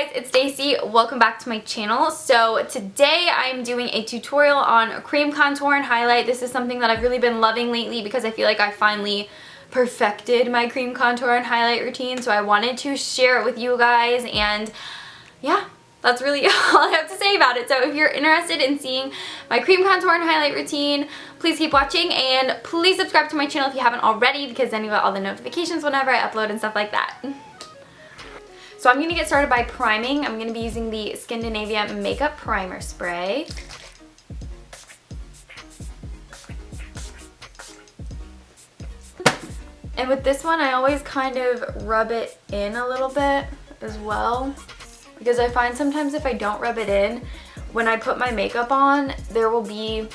guys, it's Stacy. Welcome back to my channel. So today I'm doing a tutorial on cream contour and highlight. This is something that I've really been loving lately because I feel like I finally perfected my cream contour and highlight routine. So I wanted to share it with you guys, and yeah, that's really all I have to say about it. So if you're interested in seeing my cream contour and highlight routine, please keep watching, and please subscribe to my channel if you haven't already, because then you get all the notifications whenever I upload and stuff like that. So I'm going to get started by priming. I'm going to be using the Skindinavia Makeup Primer Spray. And with this one, I always kind of rub it in a little bit as well, because I find sometimes if I don't rub it in, when I put my makeup on, there will be,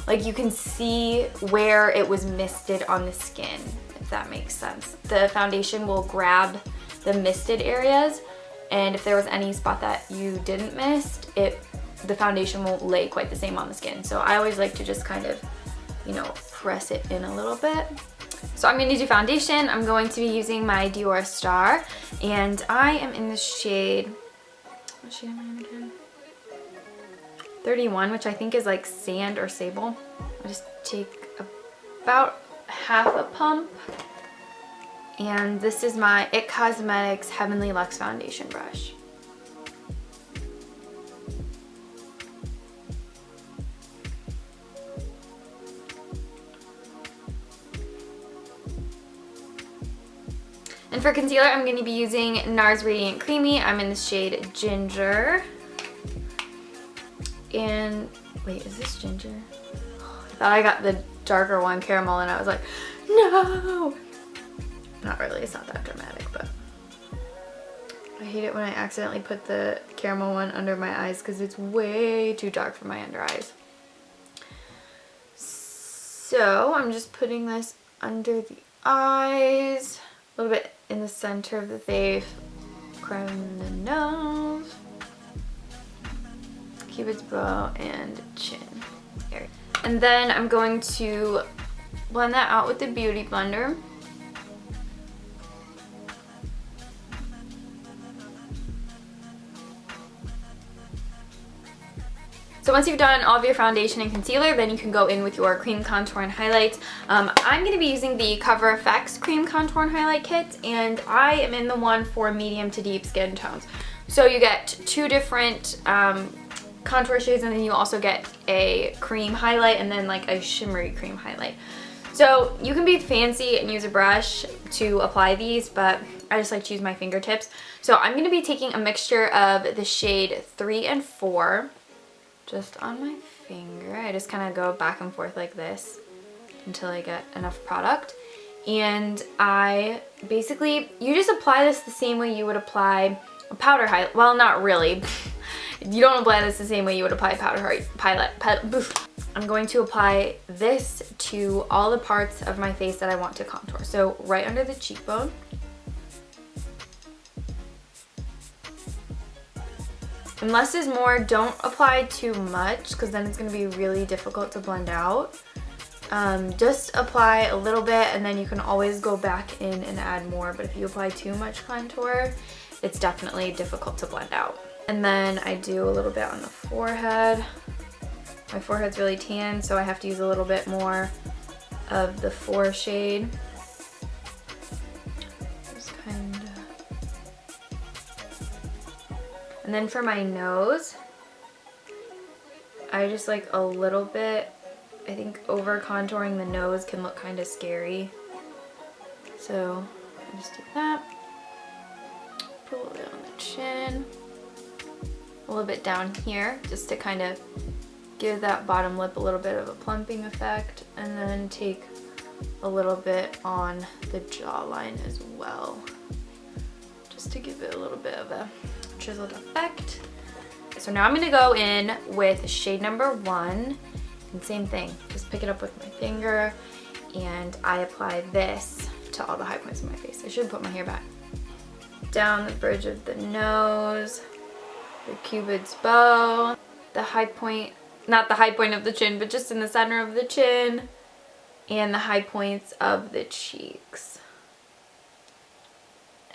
like, you can see where it was misted on the skin, if that makes sense. The foundation will grab the misted areas, and if there was any spot that you didn't mist, the foundation won't lay quite the same on the skin. So I always like to just kind of, you know, press it in a little bit. So I'm going to do foundation. I'm going to be using my Dior Star, and I am in the shade, what shade am I in again? 31, which I think is like sand or sable. I'll just take about half a pump. And this is my IT Cosmetics Heavenly Luxe Foundation brush. And for concealer, I'm going to be using NARS Radiant Creamy. I'm in the shade Ginger. And wait, is this Ginger? I thought I got the darker one, Caramel, and I was like, no! Not really, it's not that dramatic, but I hate it when I accidentally put the caramel one under my eyes because it's way too dark for my under eyes. So I'm just putting this under the eyes, a little bit in the center of the face, crown the nose, Cupid's bow, and chin. There. And then I'm going to blend that out with the Beauty Blender. So once you've done all of your foundation and concealer, then you can go in with your cream contour and highlight. I'm going to be using the Cover FX cream contour and highlight kit, and I am in the one for medium to deep skin tones. So you get two different contour shades, and then you also get a cream highlight and then like a shimmery cream highlight. So you can be fancy and use a brush to apply these, but I just like to use my fingertips. So I'm going to be taking a mixture of the shade 3 and 4. Just on my finger. I just kind of go back and forth like this until I get enough product. And I basically, you just apply this the same way you would apply a powder highlight. Well, not really. You don't apply this the same way you would apply powder highlight. I'm going to apply this to all the parts of my face that I want to contour. So right under the cheekbone. And less is more. Don't apply too much because then it's going to be really difficult to blend out. Just apply a little bit, and then you can always go back in and add more. But if you apply too much contour, it's definitely difficult to blend out. And then I do a little bit on the forehead. My forehead's really tan, so I have to use a little bit more of the 4 shade. And then for my nose, I just like a little bit. I think over contouring the nose can look kind of scary. So I just do that. Put a little bit on the chin. A little bit down here just to kind of give that bottom lip a little bit of a plumping effect. And then take a little bit on the jawline as well, just to give it a little bit of a chiseled effect. So now I'm going to go in with shade number 1, and same thing, just pick it up with my finger, and I apply this to all the high points of my face. I should put my hair back. Down the bridge of the nose, the Cupid's bow, the high point, not the high point of the chin, but just in the center of the chin, and the high points of the cheeks.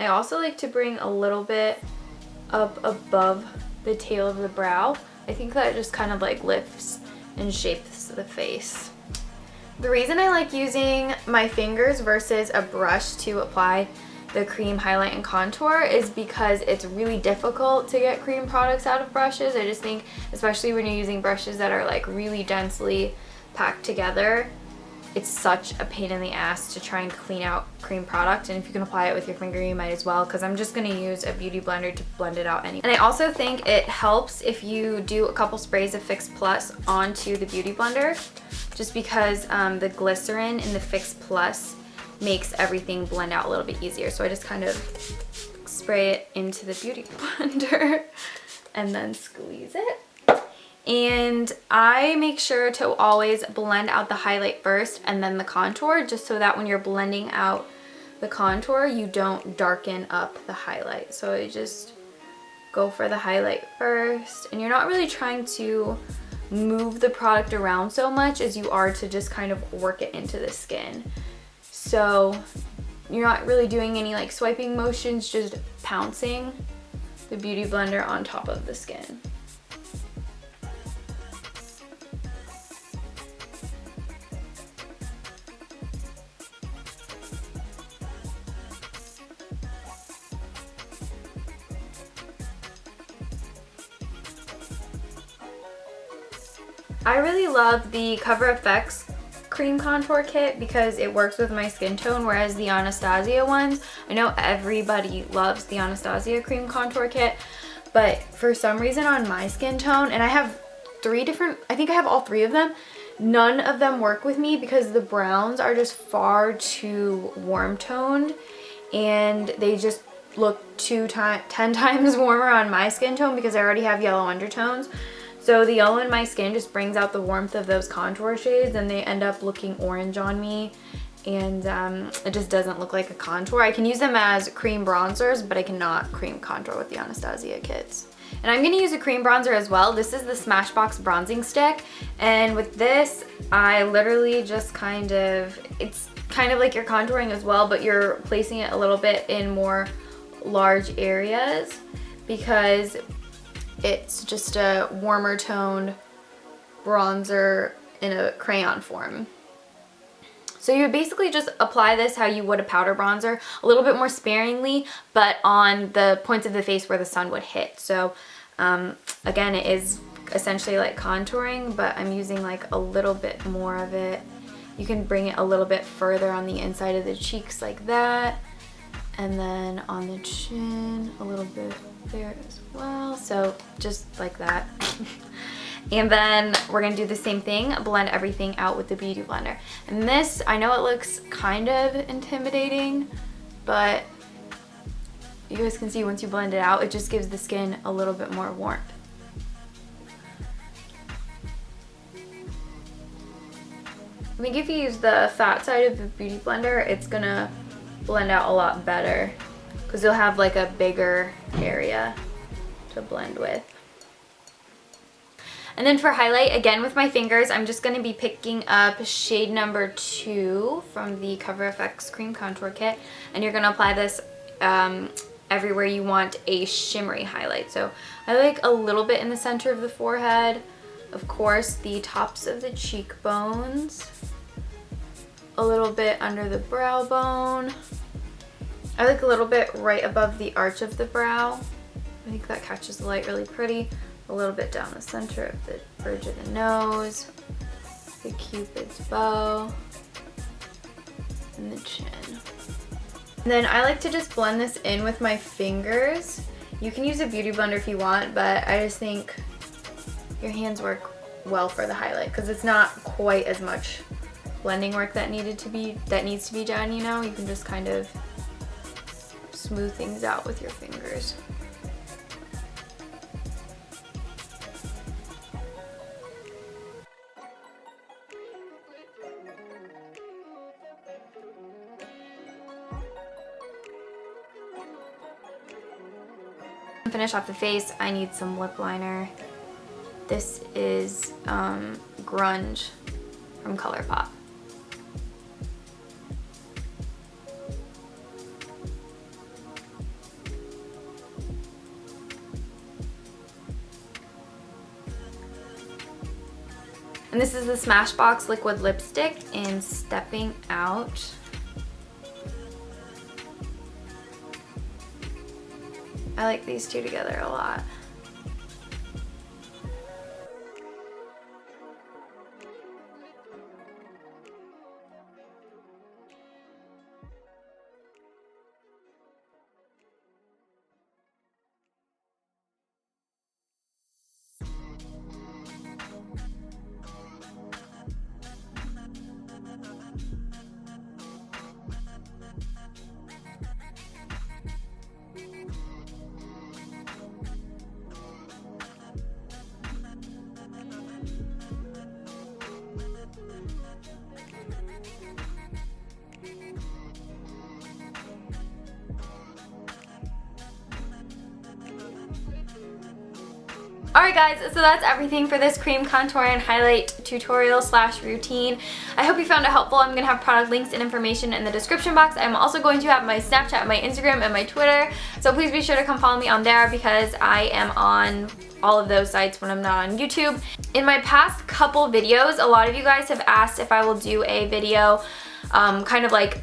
I also like to bring a little bit up above the tail of the brow. I think that just kind of like lifts and shapes the face. The reason I like using my fingers versus a brush to apply the cream highlight and contour is because it's really difficult to get cream products out of brushes. I just think, especially when you're using brushes that are like really densely packed together, it's such a pain in the ass to try and clean out cream product. And if you can apply it with your finger, you might as well, because I'm just going to use a beauty blender to blend it out anyway. And I also think it helps if you do a couple sprays of Fix Plus onto the beauty blender, just because the glycerin in the Fix Plus makes everything blend out a little bit easier. So I just kind of spray it into the beauty blender and then squeeze it. And I make sure to always blend out the highlight first and then the contour, just so that when you're blending out the contour, you don't darken up the highlight. So I just go for the highlight first, and you're not really trying to move the product around so much as you are to just kind of work it into the skin. So you're not really doing any like swiping motions, just pouncing the beauty blender on top of the skin. I really love the Cover FX cream contour kit because it works with my skin tone, whereas the Anastasia ones, I know everybody loves the Anastasia cream contour kit, but for some reason on my skin tone, and I have I think I have all three of them, none of them work with me because the browns are just far too warm toned, and they just look 10 times warmer on my skin tone because I already have yellow undertones. So the yellow in my skin just brings out the warmth of those contour shades, and they end up looking orange on me, and it just doesn't look like a contour. I can use them as cream bronzers, but I cannot cream contour with the Anastasia kits. And I'm going to use a cream bronzer as well. This is the Smashbox bronzing stick, and with this I literally just it's kind of like you're contouring as well, but you're placing it a little bit in more large areas because it's just a warmer toned bronzer in a crayon form. So you would basically just apply this how you would a powder bronzer, a little bit more sparingly, but on the points of the face where the sun would hit. So again, it is essentially like contouring, but I'm using like a little bit more of it. You can bring it a little bit further on the inside of the cheeks like that, and then on the chin a little bit there as well, so just like that. And then we're gonna do the same thing, blend everything out with the beauty blender. And this, I know it looks kind of intimidating, but you guys can see once you blend it out, it just gives the skin a little bit more warmth. I think if you use the fat side of the beauty blender, it's gonna blend out a lot better because you'll have like a bigger area to blend with. And then for highlight, again with my fingers, I'm just going to be picking up shade number 2 from the Cover FX Cream Contour Kit, and you're going to apply this everywhere you want a shimmery highlight. So I like a little bit in the center of the forehead, of course the tops of the cheekbones, a little bit under the brow bone. I like a little bit right above the arch of the brow. I think that catches the light really pretty. A little bit down the center of the bridge of the nose, the Cupid's bow, and the chin. And then I like to just blend this in with my fingers. You can use a beauty blender if you want, but I just think your hands work well for the highlight because it's not quite as much blending work that needs to be done, you know? You can just kind of smooth things out with your fingers. To finish off the face, I need some lip liner. This is Grunge from ColourPop. And this is the Smashbox Liquid Lipstick in Stepping Out. I like these two together a lot. Alright guys, so that's everything for this cream contour and highlight tutorial / routine. I hope you found it helpful. I'm going to have product links and information in the description box. I'm also going to have my Snapchat, my Instagram, and my Twitter. So please be sure to come follow me on there because I am on all of those sites when I'm not on YouTube. In my past couple videos, a lot of you guys have asked if I will do a video kind of like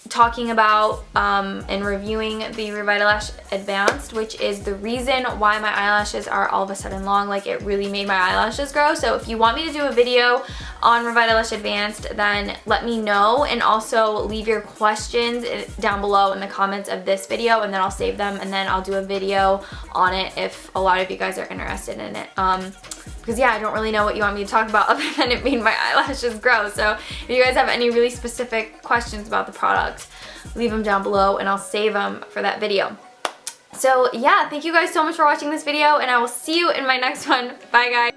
talking about and reviewing the Revitalash Advanced, which is the reason why my eyelashes are all of a sudden long. Like, it really made my eyelashes grow. So if you want me to do a video on Revitalash Advanced, then let me know, and also leave your questions down below in the comments of this video, and then I'll save them and then I'll do a video on it if a lot of you guys are interested in it. Because yeah, I don't really know what you want me to talk about other than it made my eyelashes grow. So if you guys have any really specific questions about the product, leave them down below and I'll save them for that video. So yeah, thank you guys so much for watching this video, and I will see you in my next one. Bye guys.